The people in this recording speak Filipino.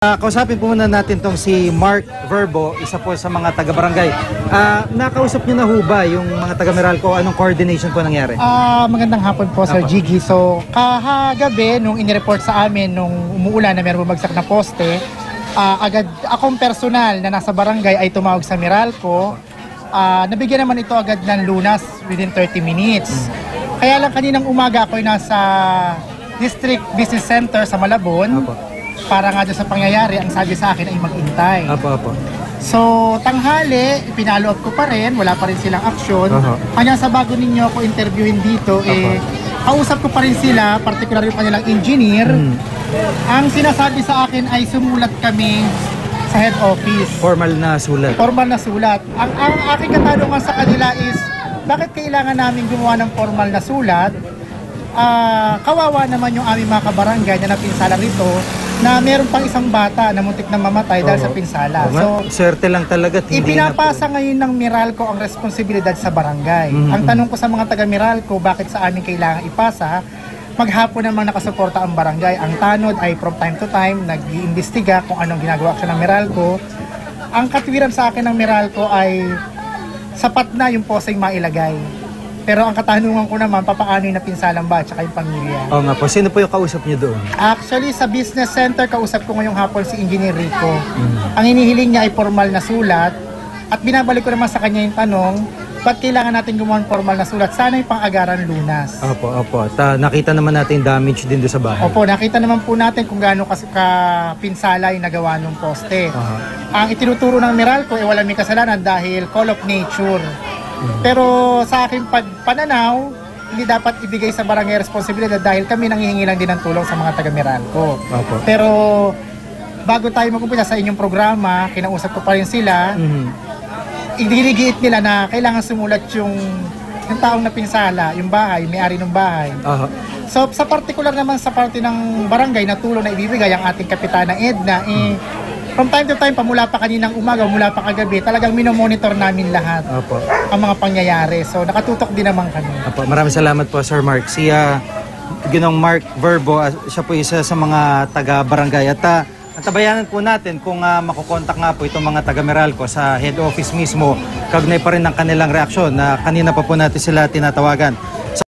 Kausapin po muna natin tong si Mark Verbo, isa po sa mga taga-barangay. Nakausap niyo na ho ba yung mga taga-Meralco? Anong coordination po nangyari? Magandang hapon po, Sir Jiggy. So, kahagabi, nung inireport sa amin, nung umuulan na meron bumagsak na poste, agad akong personal na nasa barangay ay tumawag sa Meralco. Nabigyan naman ito agad ng lunas within 30 minutes. Kaya lang kaninang umaga ako ay nasa District Business Center sa Malabon. Para nga doon sa pangyayari, ang sabi sa akin ay mag-intay. So, tanghali, pinalo up ko pa rin, wala pa rin silang aksyon. Hanggang sa bago ninyo ako interviewin dito, kausap ko pa rin sila, particular yung kanilang engineer. Ang sinasabi sa akin ay sumulat kami sa head office. Formal na sulat? Formal na sulat. Ang aking katanungan sa kanila is, bakit kailangan namin gumawa ng formal na sulat? Kawawa naman yung aming mga kabarangay na napinsala rito na meron pang isang bata na muntik na mamatay dahil sa pinsala. So, swerte lang talaga. Ipinapasa ngayon ng Meralco ang responsibilidad sa barangay. Ang tanong ko sa mga taga Meralco, bakit sa amin kailangan ipasa? Maghapon namang nakasuporta ang barangay. Ang tanod ay from time to time nag-iimbestiga kung anong ginagawa siya ng Meralco. Ang katwiran sa akin ng Meralco ay sapat na yung poseng mailagay. Pero ang katanungan ko naman, papaano yung napinsalang ba at saka yung pamilya? Oo nga po. Sino po yung kausap niyo doon? Actually, sa business center, kausap ko ngayong hapon si Engineer Rico. Ang hinihiling niya ay formal na sulat. At binabalik ko naman sa kanya yung tanong, ba't kailangan natin gumawa ng formal na sulat? Sana yung pang-agaran lunas. Opo. Nakita naman natin yung damage din doon sa bahay. Opo, nakita naman po natin kung gaano ka-pinsala yung nagawa ng poste. Ang itinuturo ng Meralco, walang may kasalanan dahil call of nature. Pero sa aking pananaw, hindi dapat ibigay sa barangay responsibilidad dahil kami nanghihingi lang din ng tulong sa mga taga-Meralco. Pero bago tayo mag-umpisa sa inyong programa, kinausap ko pa rin sila, iginigiit nila na kailangan sumulat yung taong napinsala, yung bahay, may-ari ng bahay. So sa particular naman sa parte ng barangay na tulong na ibibigay ang ating Kapitana Edna, from time to time, mula pa kaninang umaga, mula pa kagabi, talagang minomonitor namin lahat ang mga pangyayari. So, nakatutok din naman kami. Maraming salamat po, Sir Mark. Si Ginong Mark Verbo, siya po isa sa mga taga-barangay. At tabayanan po natin kung makukontak nga po itong mga taga-Meralco sa head office mismo. Kagnay pa rin ng kanilang reaksyon na kanina pa po natin sila tinatawagan.